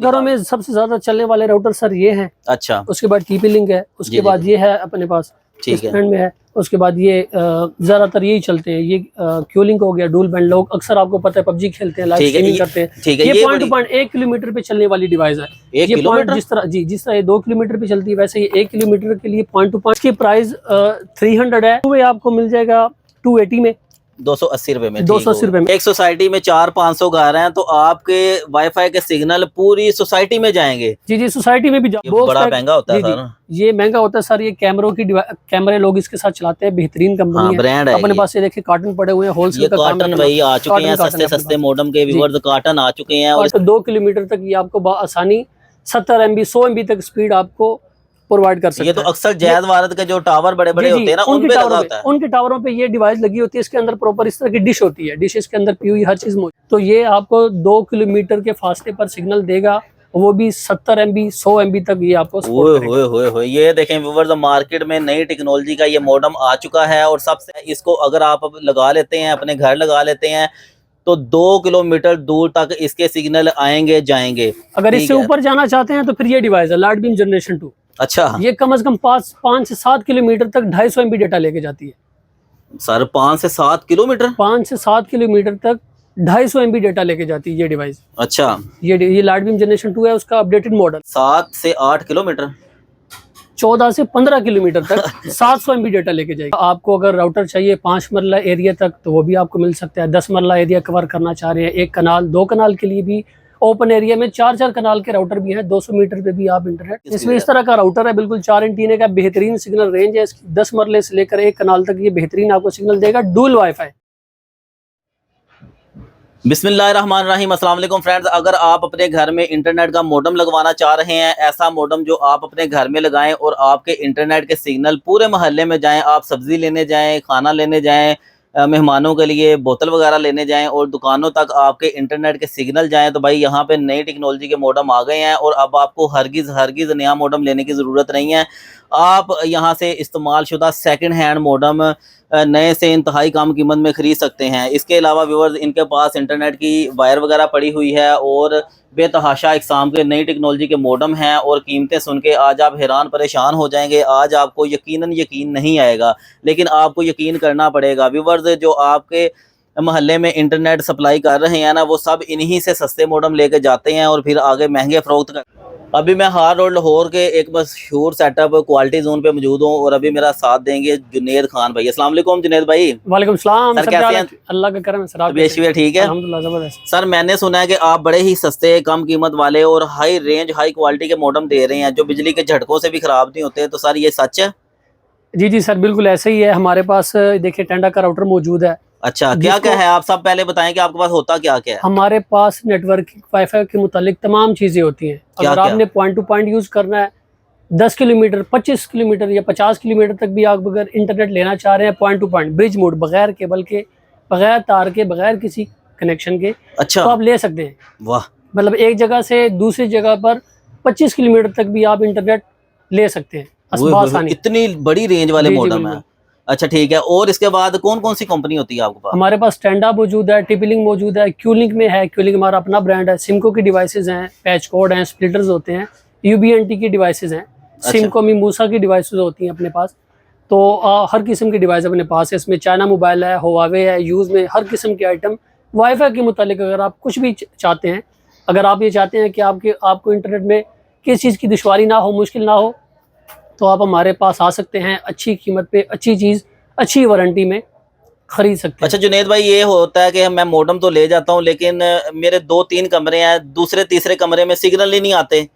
घरों में सबसे ज्यादा चलने वाले राउटर सर ये हैं। अच्छा, उसके बाद TP लिंक है, उसके बाद ये है अपने पास, ठीक है में है। उसके बाद ये ज्यादातर यही चलते हैं। ये क्यू लिंक हो गया, डुअल बैंड। लोग अक्सर आपको पता है PUBG खेलते हैं, लाइव स्ट्रीमिंग करते हैं। ठीक है, ये पॉइंट टू पॉइंट 1 किलोमीटर पे चलने वाली डिवाइस है। ये पॉइंट जिस तरह ये 2 किलोमीटर पे चलती है, वैसे ये 1 किलोमीटर के लिए पॉइंट टू पॉइंट की प्राइस 300 है। वो आपको मिल जाएगा 280 में, 280 रुपए में। 280 रुपए में। एक सोसाइटी में 400-500 घर हैं, तो आपके वाईफाई के सिग्नल पूरी सोसाइटी में जाएंगे। जी, सोसाइटी में भी बड़ा महंगा होता है सर। ये महंगा होता है सर। ये कैमरे लोग इसके साथ चलाते हैं, बेहतरीन कंपनी है, ब्रांड है। अपने पास ये देखिए कार्टन पड़े हुए हैं, होलसेल का काम है। कार्टन भाई आ चुके हैं, सस्ते मोडम के व्यूअर्स कार्टन आ चुके हैं। और 2 किलोमीटर तक ये आपको आसानी 70 MB 100 MB तक स्पीड आपको प्रोवाइड कर सकते हैं। ये तो अक्सर जैद भारत के जो टावर बड़े बड़े होते हैं ना, उनके लगा होता है। उनके टावरों पे ये डिवाइस लगी होती है। इसके अंदर प्रॉपर इस तरह की डिश होती है, डिश इसके अंदर पी हुई हर चीज मौजूद। तो ये आपको 2 किलोमीटर के फासले पर सिग्नल देगा, वो भी 70 MB 100 MB तक ये आपको सपोर्ट करेगा। ये देखें व्यूअर्स, मार्केट में नई टेक्नोलॉजी का ये मॉडम आ चुका है। और सबसे इसको अगर आप लगा लेते हैं, अपने घर लगा लेते हैं, तो 2 किलोमीटर दूर तक इसके सिग्नल आएंगे जाएंगे। अगर इससे ऊपर जाना चाहते हैं तो फिर ये डिवाइस है लाइट बीम जनरेशन 2। अच्छा, ये कम से कम 5 से 7 किलोमीटर तक 250 MB डेटा लेके जाती है सर। 5 से 7 किलोमीटर 5 से 7 किलोमीटर तक 250 MB डेटा लेके जाती है ये डिवाइस। अच्छा, ये लाइट बीम जनरेशन 2 है, उसका अपडेटेड मॉडल। 7 से 8 किलोमीटर 14 से 15 किलोमीटर तक 700 MB डेटा लेके जाएगा। आपको अगर राउटर चाहिए 5 मरला एरिया तक, तो वो भी आपको मिल सकता है। 10 मरला एरिया कवर करना चाह रहे हैं, 1 कनाल 2 कनाल के लिए भी ओपन एरिया में 4 कनाल के राउटर भी हैं। 200 मीटर पे भी आप इंटरनेट। इसमें इस तरह का राउटर है, बिल्कुल 4 एंटीने का बेहतरीन सिग्नल रेंज है इसकी। 10 मरले से लेकर 1 कनाल तक ये बेहतरीन आपको सिग्नल देगा। Dual wifi. बिस्मिल्लाहिर्रहमानिर्रहीम। अस्सलाम वालेकुम फ्रेंड्स, अगर आप अपने घर में इंटरनेट का मॉडम लगवाना चाह रहे हैं, ऐसा मॉडम जो आप अपने घर में लगाएं और आपके इंटरनेट के सिग्नल पूरे मोहल्ले में जाएं, आप सब्जी लेने जाएं, खाना लेने जाएं, मेहमानों के लिए बोतल वगैरह लेने जाएं और दुकानों तक आपके इंटरनेट के सिग्नल जाएं, तो भाई यहाँ पे नई टेक्नोलॉजी के मॉडम आ गए हैं। और अब आपको हरगिज़ नया मॉडम लेने की ज़रूरत नहीं है। आप यहाँ से इस्तेमाल शुदा सेकंड हैंड मॉडम नए से इंतहाई कम कीमत में ख़रीद सकते हैं। इसके अलावा व्यूअर्स, इनके पास इंटरनेट की वायर वगैरह पड़ी हुई है और बेतहाशा इकसाम के नई टेक्नोलॉजी के मॉडम हैं। और कीमतें सुन के आज आप हैरान परेशान हो जाएंगे। आज आपको यकीन नहीं आएगा, लेकिन आपको यकीन करना पड़ेगा। व्यूअर्स, जो आपके मोहल्ले में इंटरनेट सप्लाई कर रहे हैं ना, वो सब इन्हीं से सस्ते मॉडम लेके जाते हैं और फिर आगे महंगे फ़रोख्त कर। अभी मैं हार रोड लाहौर के एक मशहूर सेटअप क्वालिटी जोन पे मौजूद हूँ और अभी मेरा साथ देंगे जुनेद खान भाई। अस्सलाम वालेकुम जुनेद भाई। वालेकुम सलाम सर, कैसे हैं? अल्लाह का करम है सर। आप ठीक है अल्हम्दुलिल्लाह, जबरदस्त। सर, मैंने सुना है कि आप बड़े ही सस्ते कम कीमत वाले और हाई रेंज हाई क्वालिटी के मॉडम दे रहे हैं, जो बिजली के झटकों से भी खराब नहीं होते। तो सर, ये सच है? जी सर, बिल्कुल ऐसे ही है। हमारे पास देखिए टेंडा का राउटर मौजूद है। अच्छा, क्या है? आप सब पहले बताएं कि आपके पास होता क्या है। हमारे पास नेटवर्किंग वाईफाई के मुतालिक तमाम चीजें होती हैं। अगर आपने पॉइंट टू पॉइंट यूज करना है, 10 किलोमीटर 25 किलोमीटर या 50 किलोमीटर तक भी आप अगर इंटरनेट लेना चाह रहे हैं, point two point bridge mode, बगैर केबल के, बगैर तार के, बगैर किसी कनेक्शन के, अच्छा, तो आप ले सकते हैं। वाह। मतलब एक जगह से दूसरी जगह पर 25 किलोमीटर तक भी आप इंटरनेट ले सकते हैं। इतनी बड़ी रेंज वाले मॉडम है। अच्छा, ठीक है। और इसके बाद कौन कौन सी कंपनी होती है आपके पास? हमारे पास टेंडा मौजूद है, TP लिंक मौजूद है, क्यू लिंक में है। क्यू लिंक हमारा अपना ब्रांड है। सिमको की डिवाइसेज हैं, पैच कोड हैं, स्प्लिटर्स होते हैं, UBNT की डिवाइसेज हैं। सिमको में मूसा की डिवाइसेज होती हैं अपने पास। तो हर किस्म की डिवाइस अपने पास है। इसमें चाइना मोबाइल है, हुआवे है, यूज में हर किस्म के आइटम। वाईफाई के मुतालिक अगर आप कुछ भी चाहते हैं, अगर आप ये चाहते हैं कि आपको इंटरनेट में किस चीज़ की दुश्वारी ना हो, मुश्किल ना हो, तो आप हमारे पास आ सकते हैं। अच्छी कीमत पे अच्छी चीज़ अच्छी वारंटी में खरीद सकते हैं। अच्छा जुनेद भाई, ये होता है कि मैं मॉडम तो ले जाता हूँ, लेकिन मेरे 2-3 कमरे हैं, दूसरे तीसरे कमरे में सिग्नल ही नहीं आते,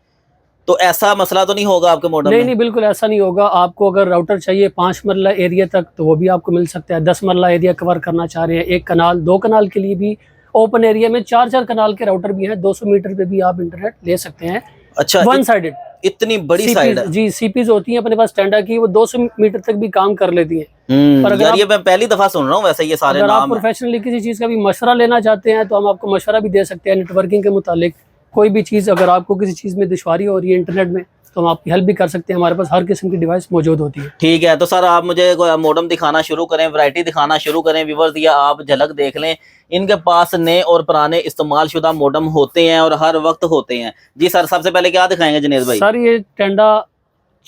तो ऐसा मसला तो नहीं होगा आपके मॉडम में? नहीं, बिल्कुल ऐसा नहीं होगा। आपको अगर राउटर चाहिए 5 मरला एरिया तक, तो वो भी आपको मिल सकता है। 10 मरला एरिया कवर करना चाह रहे हैं, 1 कनाल 2 कनाल के लिए भी ओपन एरिया में 4 कनाल के राउटर भी हैं। 200 मीटर पे भी आप इंटरनेट ले सकते हैं। अच्छा, वन साइडेड। इतनी बड़ी साइड है? जी, सीपीज होती हैं अपने पास टेंडा की, वो 200 मीटर तक भी काम कर लेती हैं। पर अगर ये मैं पहली दफा सुन रहा हूँ वैसे ये सारे अगर नाम आप प्रोफेशनली किसी चीज का भी मशवरा लेना चाहते हैं, तो हम आपको मशवरा भी दे सकते हैं नेटवर्किंग के मुतालिक। कोई भी चीज अगर आपको किसी चीज में दुश्वारी हो रही है इंटरनेट में, तो हम आपकी हेल्प भी कर सकते हैं। हमारे पास हर किस्म की डिवाइस मौजूद होती है। ठीक है, तो सर आप मुझे मॉडम दिखाना शुरू करें, वैरायटी दिखाना शुरू करें व्यूवर्स, या आप झलक देख लें। इनके पास नए और पुराने इस्तेमाल शुदा मॉडम होते हैं और हर वक्त होते हैं। जी सर, सबसे पहले क्या दिखाएंगे जुनेद भाई? सर ये टेंडा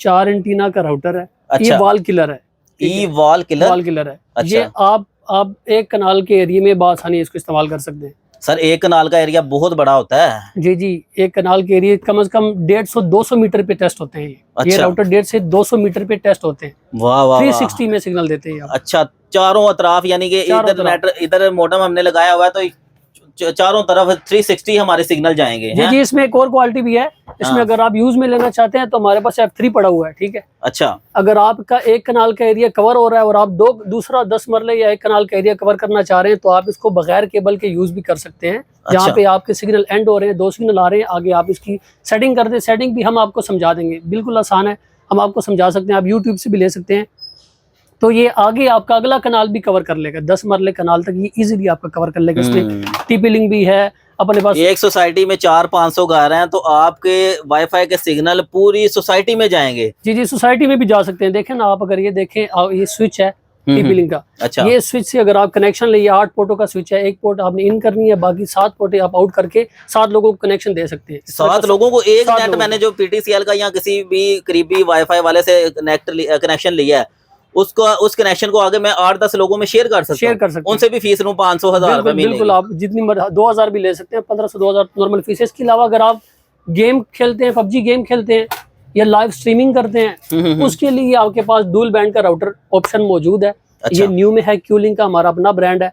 4 एंटीना का राउटर है। अच्छा। ये वॉल किलर है। ई वॉल किलर। वॉल किलर है। अच्छा। ये आप एक कनाल के एरिया में बआसानी इसको इस्तेमाल कर सकते हैं। सर एक कनाल का एरिया बहुत बड़ा होता है। जी जी, एक कनाल के एरिया कम से कम 150-200 मीटर पे टेस्ट होते हैं। ये अच्छा। राउटर 150 से 200 मीटर पे टेस्ट होते हैं। वाह वाह 360 में सिग्नल देते हैं। अच्छा, चारों अतराफ, यानी कि इधर नेट, इधर मॉडम हमने लगाया हुआ है तो चारों तरफ 360 हमारे सिग्नल जाएंगे। जी जी, इसमें एक और क्वालिटी भी है। इसमें हाँ। अगर आप यूज में लेना चाहते हैं तो हमारे पास F3 पड़ा हुआ है। ठीक है। अच्छा। अगर आपका एक कनाल का एरिया कवर हो रहा है और आप दूसरा 10 मरले या एक कनाल का एरिया कवर करना चाह रहे हैं तो आप इसको बगैर केबल के यूज भी कर सकते हैं। जहाँ अच्छा। पे आपके सिग्नल एंड हो रहे हैं, 2 सिग्नल आ रहे हैं, आगे आप इसकी सेटिंग कर दें। सेटिंग भी हम आपको समझा देंगे, बिल्कुल आसान है, हम आपको समझा सकते हैं। आप यूट्यूब से भी ले सकते हैं। तो ये आगे आपका अगला कनाल भी कवर कर लेगा, 10 मरले कनाल तक ये इजीली आपका कवर कर लेगा। इसमें टीपी लिंक भी है अपने पास। एक सोसाइटी में 400-500 घर हैं तो आपके वाईफाई के सिग्नल पूरी सोसाइटी में जाएंगे। जी जी, सोसाइटी में भी जा सकते हैं। देखें ना आप, अगर ये देखें, ये स्विच है टीपी लिंक का। अच्छा। ये स्विच से अगर आप कनेक्शन ले, 8 पोर्टों का स्विच है, एक पोर्ट आपने इन करनी है, बाकी 7 पोर्ट आप आउट करके 7 लोगों को कनेक्शन दे सकते हैं। 7 लोगों को एक नेट, मैंने जो पीटीसीएल का या किसी भी करीबी वाईफाई वाले से कनेक्शन लिया है, उसको, उस कनेक्शन को आगे मैं 8-10 लोगों में शेयर कर सकता हूं। उनसे भी फीस लूं 500-1000 रुपए महीने। बिल्कुल, आप जितनी 2000 भी ले सकते हैं, 1500-2000 नॉर्मल फीस है। इसके अलावा अगर आप गेम खेलते हैं, PUBG गेम खेलते हैं या लाइव स्ट्रीमिंग करते हैं, उसके लिए आपके पास डुअल बैंड का राउटर ऑप्शन मौजूद है। अच्छा। ये न्यू में है, क्यूलिंक का हमारा अपना ब्रांड है।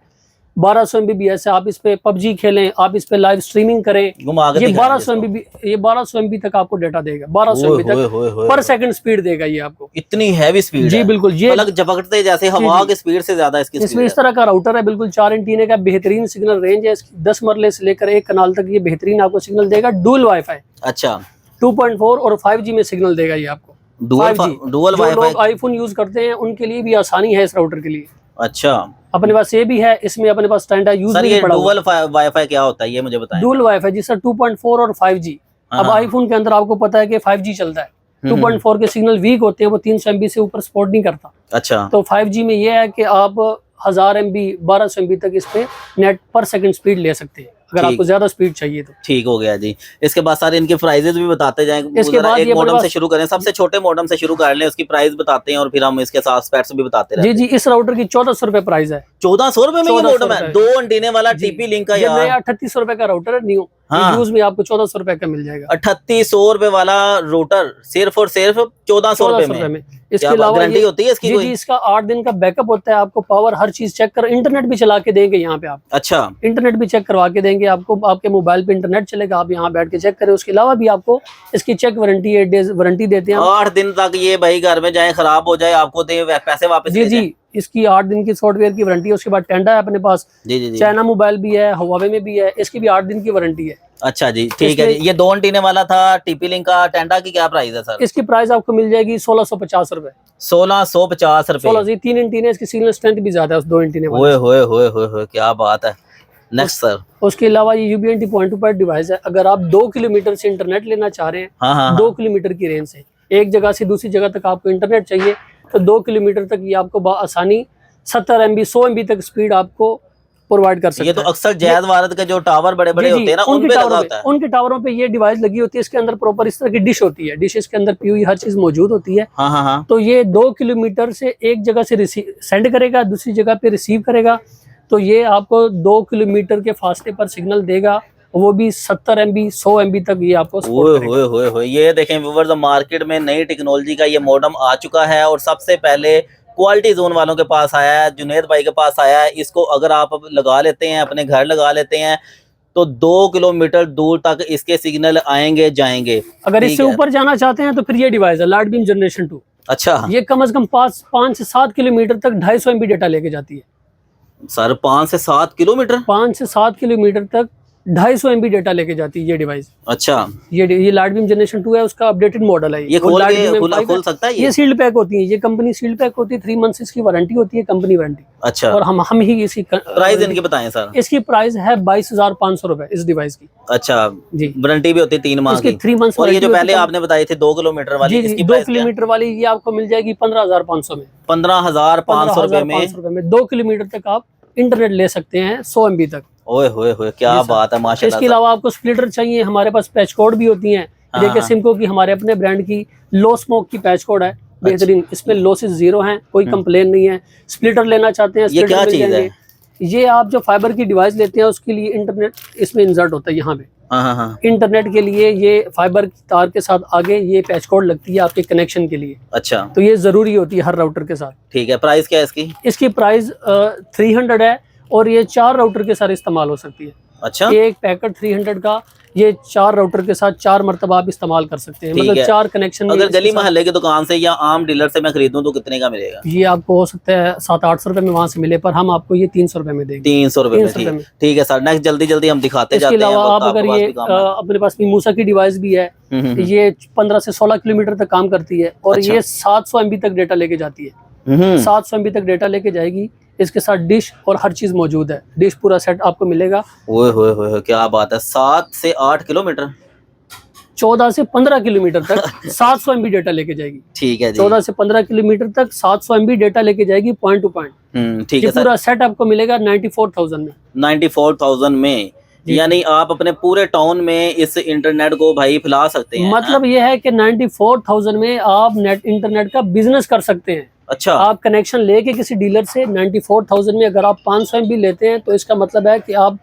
1200 MB है। आप इस पे PUBG खेलें, आप इस पे लाइव स्ट्रीमिंग करें, ये 1200 MB तक आपको डेटा देगा। 1200 MB तक पर सेकंड स्पीड देगा ये आपको। इतनी हैवी स्पीड? जी बिल्कुल, ये पलक झपकते जैसे हवा की स्पीड से ज्यादा इसकी इसमें इस तरह का राउटर है। बिल्कुल 4 एंटीने का बेहतरीन सिग्नल रेंज है इसकी। 10 मरले से लेकर एक कनाल तक ये बेहतरीन आपको सिग्नल देगा। Dual wifi. अच्छा। 2.4 और 5G में सिग्नल देगा ये आपको। Dual wifi. लोग आईफोन यूज करते हैं उनके लिए भी आसानी है इस राउटर के लिए। अच्छा। अपने पास ये भी है, इसमें अपने पास स्टैंडर्ड यूज सर ये डुअल वाईफाई क्या होता है ये मुझे बताएं? डुअल वाईफाई जी सर 2.4 और 5G। अब आईफोन के अंदर आपको पता है कि 5G चलता है। 2.4 के सिग्नल वीक होते हैं, वो 300 MB से ऊपर सपोर्ट नहीं करता। अच्छा। तो 5G में ये है कि आप 1000 MB 1200 MB तक इस पे नेट पर सेकंड स्पीड ले सकते हैं अगर आपको ज्यादा स्पीड चाहिए तो। ठीक हो गया जी। इसके बाद सारे इनके प्राइजेस भी बताते जाएंगे। इसके बाद एक मॉडम से शुरू करें, सबसे छोटे मॉडम से शुरू कर लें, उसकी प्राइस बताते हैं और फिर हम इसके साथ स्पेक्स भी बताते हैं। जी जी, इस राउटर की 1400 रुपए प्राइस है। 1400 रुपए में ये मॉडम है? 2 एंटीने वाला टीपी लिंक का यार। 3800 रुपए का राउटर है न्यू। यूज में आपको 1400 रुपए का मिल जाएगा। 3800 रुपए वाला राउटर सिर्फ और सिर्फ 1400 रुपए में। इसके अलावा गारंटी होती है इसकी? जी, इसका 8 दिन का बैकअप होता है। आपको पावर हर चीज चेक कर, इंटरनेट भी चला के देंगे यहाँ पे आप। अच्छा। इंटरनेट भी चेक करवा के देंगे आपको। आपके मोबाइल पे इंटरनेट चलेगा, आप यहाँ बैठ के चेक करें। उसके अलावा भी आपको इसकी चेक वारंटी 8 डेज वारंटी देते हैं। 8 दिन तक ये भाई घर में जाए खराब हो जाए आपको दे पैसे वापस। जी जी, इसकी 8 दिन की सॉफ्टवेयर की वारंटी है। उसके बाद टेंडा है अपने पास। जी जी। चाइना मोबाइल भी है, हुआवे में भी है, इसकी भी 8 दिन की वारंटी है। अच्छा जी, ठीक है। ये 2 एंटीने वाला था टीपी लिंक का। टेंडा की क्या प्राइस है सर? इसकी प्राइस आपको मिल जाएगी 1650 रुपए। 1650 रुपए। 3 एंटीने, इसकी सिग्नल स्ट्रेंथ भी ज्यादा है उस 2 एंटीने वाले। होए क्या बात है। Next sir. उसके अलावा ये UBNT point two point device है। अगर आप 2 किलोमीटर से इंटरनेट लेना चाह रहे हैं, 2 किलोमीटर की रेंज से एक जगह से दूसरी जगह तक आपको इंटरनेट चाहिए, तो 2 किलोमीटर तक ये आपको आसानी 70 MB 100 MB तक स्पीड आपको प्रोवाइड कर सकते हैं। ये तो अक्सर जैद भारत के जो टावर बड़े बड़े होते हैं ना, उनके लगा होता है। उनके टावरों पे ये डिवाइस लगी होती है। इसके अंदर प्रॉपर इस तरह की डिश होती है। डिश इसके अंदर पी हुई हर चीज मौजूद होती है। तो ये 2 किलोमीटर से एक जगह से सेंड करेगा, दूसरी जगह पे रिसीव करेगा। तो ये आपको 2 किलोमीटर के फासले पर सिग्नल देगा, वो भी 70 MB 100 MB तक ये आपको सपोर्ट करेगा। ये देखें व्यूअर्स, मार्केट में नई टेक्नोलॉजी का ये मॉडम आ चुका है और सबसे पहले क्वालिटी जोन वालों के पास आया है, जुनेद भाई के पास आया है। इसको अगर आप लगा लेते हैं, अपने घर लगा लेते हैं, तो 2 किलोमीटर दूर तक इसके सिग्नल आएंगे जाएंगे। अगर इससे ऊपर जाना चाहते हैं तो फिर ये डिवाइस है लाइट बीम जनरेशन 2। अच्छा। ये कम से कम 5 से 7 किलोमीटर तक 250 MB डेटा लेके जाती है। सर 5 से 7 किलोमीटर? 5 से 7 किलोमीटर तक 250 MB डेटा लेके जाती है ये डिवाइस। अच्छा, ये लाइटबीम जनरेशन 2 है, उसका अपडेटेड मॉडल है। ये खोल के खुल सकता है? ये सील्ड पैक होती है, ये कंपनी सील्ड पैक होती है, 3 मंथ्स इसकी वारंटी होती है, कंपनी वारंटी। अच्छा, और हम ही इसकी प्राइस इनकी बताएं सर। इसकी प्राइस है 22,500 रुपए इस डिवाइस की। अच्छा जी, वारंटी भी होती है 3 माह की। 3 मंथ्स। और ये जो पहले आपने बताई थी 2 किलोमीटर वाली, जी, 2 किलोमीटर वाली ये आपको मिल जाएगी 15,500 में। 15,500 रुपए में 2 किलोमीटर तक आप इंटरनेट ले सकते हैं 100 MB तक। ओए होए होए, क्या बात है माशाल्लाह। इसके अलावा आपको स्प्लिटर चाहिए, हमारे पास पैच कोड भी होती हैं। देखिए सिमको की, हमारे अपने ब्रांड की लो स्मोक की पैच कोड है, बेहतरीन। इसमें लॉसेस 0 हैं, कोई कंप्लेन नहीं है। स्प्लिटर लेना चाहते हैं, ये क्या चीज है? ये आप जो फाइबर की डिवाइस लेते हैं उसके लिए इंटरनेट इसमें इंसर्ट होता है यहाँ पे। हाँ। इंटरनेट के लिए ये फाइबर की तार के साथ आगे ये पैच कोड लगती है आपके कनेक्शन के लिए। अच्छा, तो ये जरूरी होती है हर राउटर के साथ। ठीक है, प्राइस क्या है इसकी? इसकी प्राइस 300 है और ये 4 राउटर के साथ इस्तेमाल हो सकती है। अच्छा, एक पैकेट 300 का, ये 4 राउटर के साथ 4 मरतबा आप इस्तेमाल कर सकते हैं, मतलब 4 कनेक्शन। अगर गली मोहल्ले की दुकान से या आम डीलर से मैं खरीदूं तो कितने का मिलेगा? ये आपको हो सकता है 700-800 रुपए में वहां से मिले, पर हम आपको ये 300 रुपए में देंगे। 300 रुपए में, ठीक है सर। नेक्स्ट जल्दी हम दिखाते जाते हैं। इसके अलावा आप अगर ये अपने पास मूसा की डिवाइस भी है, ये 15 से 16 किलोमीटर तक काम करती है और ये 700 MB तक डेटा लेके जाती है। 700 MB तक डेटा लेके जाएगी। इसके साथ डिश और हर चीज मौजूद है, डिश पूरा सेट आपको मिलेगा। ओए होए, क्या बात है। 7 से 8 किलोमीटर, 14 से 15 किलोमीटर तक 700 MB डेटा लेके जाएगी। ठीक है जी। 14 से 15 किलोमीटर तक 700 MB डेटा लेके जाएगी पॉइंट टू पॉइंट। ठीक है। पूरा सेट आपको मिलेगा 94,000 में। 94,000 में, यानी आप अपने पूरे टाउन में इस इंटरनेट को भाई फैला सकते हैं। मतलब ये है कि 94,000 में आप नेट इंटरनेट का बिजनेस कर सकते हैं। अच्छा, आप कनेक्शन लेके किसी डीलर से 94,000 में अगर आप 500 MB लेते हैं तो इसका मतलब है कि आप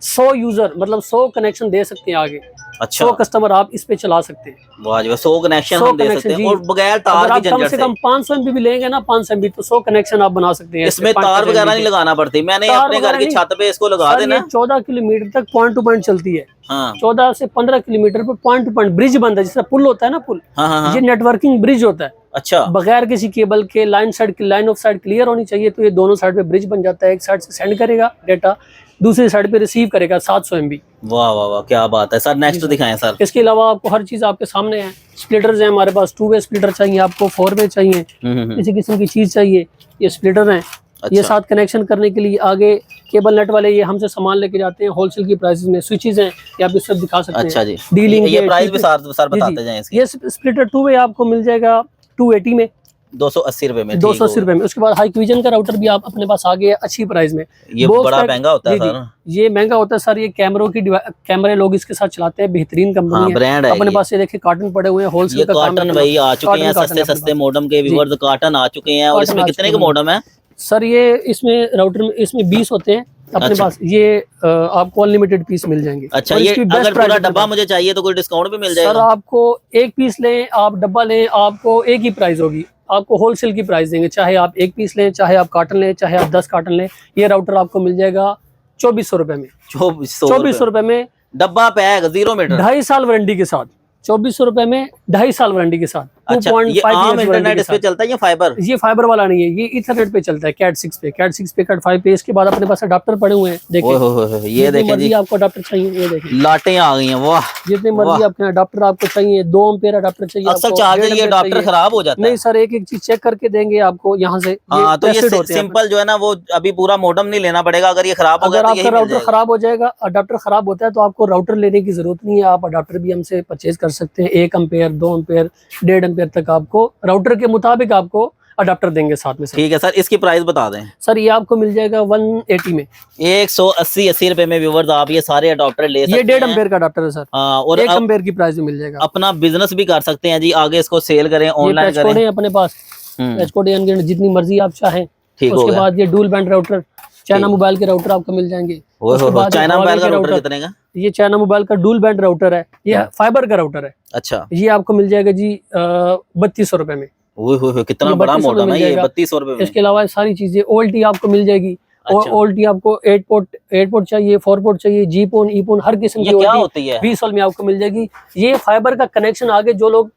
100 यूजर, मतलब 100 कनेक्शन दे सकते हैं आगे। अच्छा, 100 कस्टमर आप इस पे चला सकते हैं। वाह जी, 100 कनेक्शन हम दे सकते हैं और बगैर तार की झंझट से। कम से कम 500 MB भी लेंगे ना, 500 MB तो 100 कनेक्शन आप बना सकते हैं। इसमें तार वगैरह नहीं लगाना पड़ती, मैंने अपने घर की छत पे इसको लगा देना। 14 किलोमीटर तक पॉइंट टू पॉइंट चलती है। हाँ। 14 से 15 किलोमीटर पर पॉइंट टू पॉइंट ब्रिज बनता है, जिसका पुल होता है ना, पुल। हाँ। ये नेटवर्किंग ब्रिज होता है। अच्छा, बगैर किसी केबल के लाइन ऑफ साइड क्लियर होनी चाहिए, तो ये दोनों साइड पे ब्रिज बन जाता है। एक साइड से सेंड करेगा डेटा, दूसरी साइड पे रिसीव करेगा 700 MB। वाह, क्या बात है सर। नेक्स्ट दिखाएं सर। इसके अलावा आपको हर चीज आपके सामने है। स्प्लिटर्स हैं हमारे पास, 2 वे स्प्लिटर चाहिए आपको, 4 वे चाहिए, किसी किस्म की चीज चाहिए, ये स्प्लिटर हैं। अच्छा। ये साथ कनेक्शन करने के लिए आगे केबल नेट वाले ये हमसे सामान लेके जाते हैं होलसेल की प्राइसेस में। स्विचेस हैं, ये आप इससे दिखा सकते हैं। अच्छा जी, डीलिंग ये प्राइस भी सर बताते जाएं इसकी। ये स्प्लिटर 2 वे आपको मिल जाएगा 280 में, 280 रुपए में। 280 रुपए में। उसके बाद हाई विजन का राउटर भी आप अपने पास आ गया अच्छी प्राइस में। ये बड़ा महंगा होता है सर। ये महंगा होता है सर, ये कैमरे लोग इसके साथ चलाते हैं, बेहतरीन कंपनी है, ब्रांड है। अपने पास ये देखिए कार्टन पड़े हुए हैं, होलसेल का काम कार्टन भाई आ चुके हैं, सस्ते मॉडम के व्यूअर्स कार्टन आ चुके हैं। और इसमें कितने का मॉडम है सर? ये इसमें राउटर में इसमें 20 होते हैं अपने पास। ये आपको अनलिमिटेड पीस मिल जाएंगे। अच्छा, ये अगर पूरा डब्बा मुझे चाहिए तो कोई डिस्काउंट भी मिल जाएगा? सर आपको एक पीस लें, आप डब्बा लें, आपको एक ही प्राइस होगी। आपको होलसेल की प्राइस देंगे, चाहे आप एक पीस लें, चाहे आप कार्टन लें, चाहे आप 10 कार्टन लें। ये राउटर आपको मिल जाएगा 2400 रुपए में। 2400 रुपए में डब्बा पैक 0 मीटर, 2.5 साल वारंटी के साथ। 2400 रुपए में 2.5 साल वारंटी के साथ। अच्छा, ये आम इंटरनेट इस पे चलता है या फाइबर? ये फाइबर वाला नहीं है, ये इथरनेट पे चलता है, कैट 6 पे, कैट 6 पे, कैट 5 पे। इसके बाद अपने पास अडाप्टर पड़े हुए हैं, देखिए। ये देखिए जी, आपको अडाप्टर चाहिए, ये देखिए लाटें आ गई हैं। वाह, जितने मर्जी आपके अडाप्टर आपको चाहिए। 2 एम्पेयर अडाप्टर चाहिए। अक्सर चार्जर ये अडाप्टर खराब हो जाता है। नहीं सर, एक एक चीज चेक करके देंगे आपको यहाँ से। हाँ, तो ये सिंपल जो है ना, वो अभी पूरा मॉडम नहीं लेना पड़ेगा। अगर ये खराब हो गया, अगर आपका राउटर खराब हो जाएगा, अडाप्टर खराब होता है, तो आपको राउटर लेने की जरूरत नहीं है। आप अडाप्टर भी हमसे परचेज कर सकते हैं। 1 एम्पेयर, 2 एम्पेयर, 1.5 एम्पेयर तक आपको राउटर के मुताबिक आपको अडाप्टर देंगे साथ में। ठीक है सर, इसकी प्राइस बता दें। सर ये आपको मिल जाएगा 180 में। 180 रुपए में व्यूअर्स आप ये सारे अडाप्टर ले सकते हैं। ये 1.5 एम्पेयर का अडाप्टर है सर। और 1 एम्पेयर की प्राइस में मिल जाएगा। अपना बिजनेस भी कर सकते हैं जी, आगे इसको सेल करें, ऑनलाइन करें। अपने पास पैचकोड जितनी मर्जी आप चाहें। ठीक उसके बाद ये dual band router, China mobile के राउटर आपको मिल जाएंगे। चाइना मोबाइल का राउटर कितने का? ये चाइना मोबाइल का डुअल बैंड राउटर है, ये फाइबर का राउटर है। अच्छा, ये आपको मिल जाएगा जी 3200 रुपए में। कितना बड़ा मॉडल है ये, 3200 रुपए में। इसके अलावा सारी चीजें ओएलटी आपको मिल जाएगी। और ओएलटी आपको 8 पोर्ट चाहिए, 4 पोर्ट चाहिए, जी पोन, ई पोन, हर किस्म की क्या होती है 20 में आपको मिल जाएगी। ये फाइबर का कनेक्शन आगे जो लोग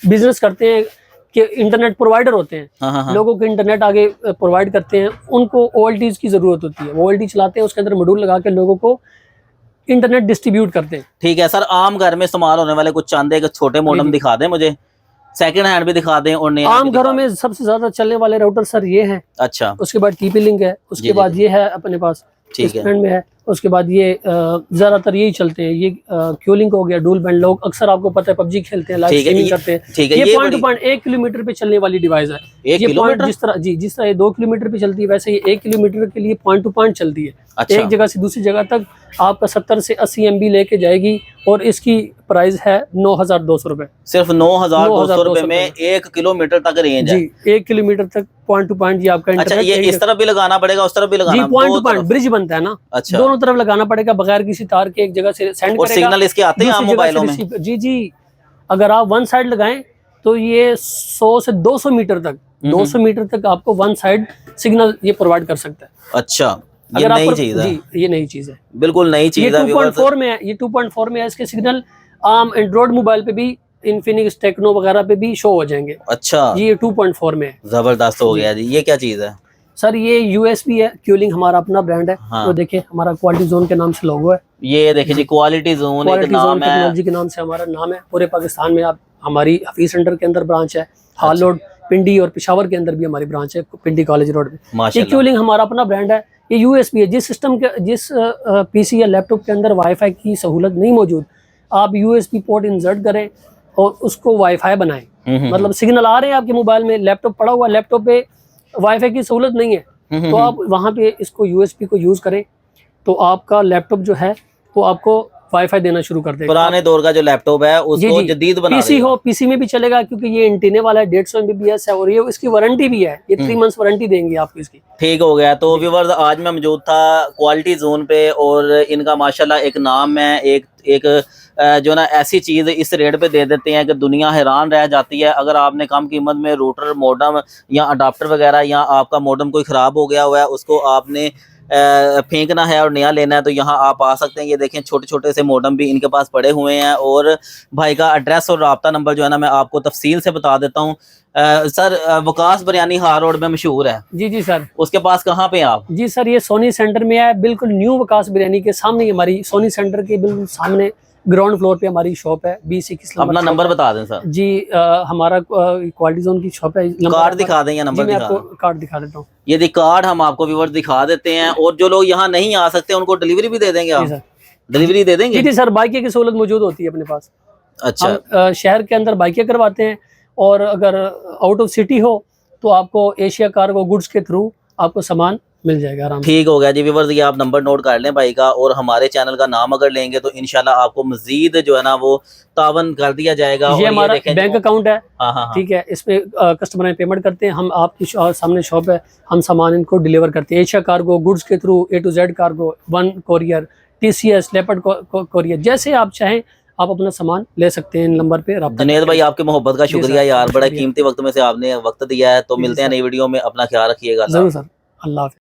बिजनेस करते हैं, कि इंटरनेट प्रोवाइडर होते हैं, लोगों को इंटरनेट आगे प्रोवाइड करते हैं, उनको ओएलटीज की जरूरत होती है। वो ओएलटी चलाते हैं, उसके अंदर मॉड्यूल लगा के लोगों को इंटरनेट डिस्ट्रीब्यूट करते हैं। ठीक है सर, आम घर में इस्तेमाल होने वाले कुछ चांदे के छोटे मॉडम दिखा दें मुझे, सेकंड हैंड भी दिखा दें और नया आम घरों में सबसे ज्यादा चलने वाले राउटर सर ये हैं। अच्छा, उसके बाद TP लिंक है, उसके बाद ये है अपने पास, ठीक है, में है। उसके बाद ये ज्यादातर यही चलते हैं, ये क्यूलिंग हो गया, डुअल बैंड। लोग अक्सर आपको पता है PUBG खेलते हैं, लाइव स्ट्रीमिंग करते हैं। ठीक है, ये पॉइंट टू पॉइंट 1 किलोमीटर पे चलने वाली डिवाइस है। ये पॉइंट जिस तरह ये 2 किलोमीटर पे चलती है, वैसे ये 1 किलोमीटर के लिए पॉइंट टू पॉइंट चलती है। अच्छा। एक जगह से दूसरी जगह तक आपका 70 से 80 MB लेके जाएगी और इसकी प्राइस है 9,200 रुपए। सिर्फ 9,200 रुपए में 1 किलोमीटर तक रेंज है जी, 1 किलोमीटर तक पॉइंट टू पॉइंट ये आपका अच्छा, ये इस तरफ भी लगाना पड़ेगा, उस तरफ भी लगाना? जी, पॉइंट टू पॉइंट ब्रिज बनता है ना। अच्छा, दोनों तरफ लगाना पड़ेगा बगैर किसी तार के, एक जगह से सेंड और सिग्नल इसके आते हैं मोबाइलों में? जी जी, अगर आप वन साइड लगाएं तो ये 100 से 200 मीटर तक 200 मीटर तक आपको वन साइड सिग्नल ये प्रोवाइड कर सकता है। अच्छा, ये नई चीज है। जी, ये नई चीज है, बिल्कुल नई चीज है। 2.4 में है, ये 2.4 में है। इसके सिग्नल आम एंड्रॉइड मोबाइल पे भी, इन्फिनिक्स टेक्नो वगैरह पे भी शो हो जाएंगे। अच्छा जी, ये 2.4 में है। जबरदस्त हो गया जी। ये क्या चीज है सर? ये USB है, क्यूलिंग हमारा अपना ब्रांड है। हाँ। तो देखिए हमारा क्वालिटी जोन के नाम से लोगो है। ये देखिए जी, क्वालिटी जोन एक नाम है, टेक्नोलॉजी के नाम से हमारा नाम है। पूरे पाकिस्तान में आप, हमारी हफीज सेंटर के अंदर ब्रांच है, हाल रोड, पिंडी और पिशावर के अंदर भी हमारी ब्रांच है, पिंडी कॉलेज रोड में। ये क्यूलिंग हमारा अपना ब्रांड है। ये USB है। जिस सिस्टम के, जिस PC या लैपटॉप के अंदर वाईफाई की सहूलत नहीं मौजूद, आप USB पोर्ट इंसर्ट करें और उसको वाईफाई बनाएं। मतलब सिग्नल आ रहे हैं आपके मोबाइल में, लैपटॉप पड़ा हुआ, लैपटॉप पे वाईफाई की सहूलत नहीं है, तो आप वहां पे इसको USB को यूज करें तो आपका लैपटॉप जो है वो आपको वाईफाई देना शुरू कर देगा। पुराने दौर का जो लैपटॉप है उसको जदीद बना PC हो, PC में भी चलेगा क्योंकि ये एंटीने वाला है, 150 MBPS है और ये इसकी वारंटी भी है। ये 3 मंथ्स वारंटी देंगे आपको इसकी। ठीक हो गया। तो व्यूअर्स, आज मैं मौजूद था क्वालिटी जोन पे और इनका माशाल्लाह एक नाम है, एक जो ना ऐसी चीज़ इस रेट पे दे देते हैं कि दुनिया हैरान रह जाती है। अगर आपने कम कीमत में रूटर, मॉडम या अडाप्टर वगैरह, या आपका मॉडम कोई ख़राब हो गया हुआ है, उसको आपने फेंकना है और नया लेना है, तो यहाँ आप आ सकते हैं। ये देखें, छोटे छोटे से मॉडम भी इनके पास पड़े हुए हैं। और भाई का एड्रेस और राब्ता नंबर जो है ना, मैं आपको तफसील से बता देता हूँ। सर, वकास बिरयानी हार रोड में मशहूर है। जी जी सर। उसके पास कहाँ पे आप? जी सर, ये सोनी सेंटर में है, बिल्कुल न्यू वकास बिरयानी के सामने। हमारी सोनी सेंटर के बिल्कुल सामने ग्राउंड फ्लोर पे हमारी शॉप है। 2021 अपना नंबर बता दें सर। जी, हमारा क्वालिटी जोन की शॉप है। कार्ड दिखा दें या नंबर दिखा दें? आपको कार्ड दिखा देता हूँ। ये कार्ड हम आपको व्यूअर्स दिखा देते हैं। और जो लोग यहाँ नहीं आ सकते उनको डिलीवरी भी दे देंगे आप? डिलीवरी दे देंगे? जी सर, बाइक की सहूलत मौजूद होती है अपने पास। अच्छा। हम शहर के अंदर बाइकें करवाते हैं और अगर आउट ऑफ सिटी हो तो आपको एशिया कार्गो गुड्स के थ्रू आपको सामान मिल जाएगा आराम से। ठीक हो गया जी व्यूअर्स, ये आप नंबर नोट कर लें भाई का। और हमारे चैनल का नाम अगर लेंगे तो इंशाल्लाह आपको मजीद जो है ना वो तावन कर दिया जाएगा। ये हमारा बैंक अकाउंट है। हाँ, ठीक है। इसमें कस्टमर पेमेंट करते हैं, हम आपकी सामने शॉप है, हम सामान इनको डिलीवर करते हैं एशिया कार्गो गुड्स के through, A to Z cargo, one courier, TCS, leopard courier, जैसे आप चाहें आप अपना सामान ले सकते हैं। इन नंबर पे राब्ता। जुनैद भाई, आपकी मोहब्बत का शुक्रिया यार, बड़ा कीमती वक्त में से आपने वक्त दिया है। तो मिलते हैं नई वीडियो में, अपना ख्याल रखिएगा। जरूर सर, अल्लाह हाफ़िज़।